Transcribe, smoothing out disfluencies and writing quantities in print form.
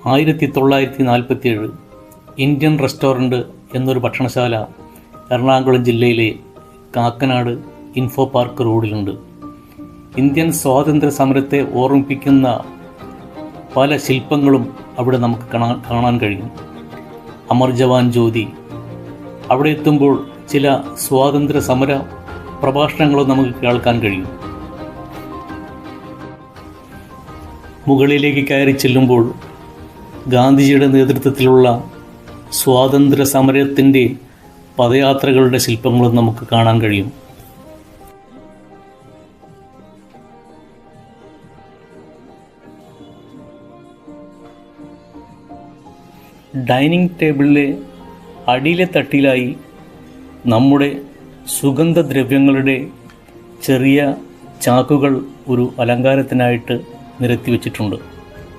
1947 Indian restaurant എന്നൊരു ഭക്ഷണശാല എറണാകുളം ജില്ലയിലെ Kakkanad info park റോഡിലുണ്ട്. Indian സ്വാതന്ത്ര്യ സമരത്തെ ഓർമ്മിപ്പിക്കുന്ന പല ശില്പങ്ങളും അവിടെ നമുക്ക് കാണാൻ കഴിയും. അമർ ജവാൻ ജ്യോതി, അവിടെ എത്തുമ്പോൾ ചില സ്വാതന്ത്ര്യ സമര പ്രഭാഷണങ്ങളും നമുക്ക് കേൾക്കാൻ കഴിയും. മുകളിലേക്ക് കയറി ചെല്ലുമ്പോൾ ഗാന്ധിജിയുടെ നേതൃത്വത്തിലുള്ള സ്വാതന്ത്ര്യ സമരത്തിൻ്റെ പദയാത്രകളുടെ ശില്പങ്ങളും നമുക്ക് കാണാൻ കഴിയും. ഡൈനിങ് ടേബിളിലെ അടിയിലെ തട്ടിലായി നമ്മുടെ സുഗന്ധദ്രവ്യങ്ങളുടെ ചെറിയ ചാക്കുകൾ ഒരു അലങ്കാരത്തിനായിട്ട് നിരത്തി വച്ചിട്ടുണ്ട്.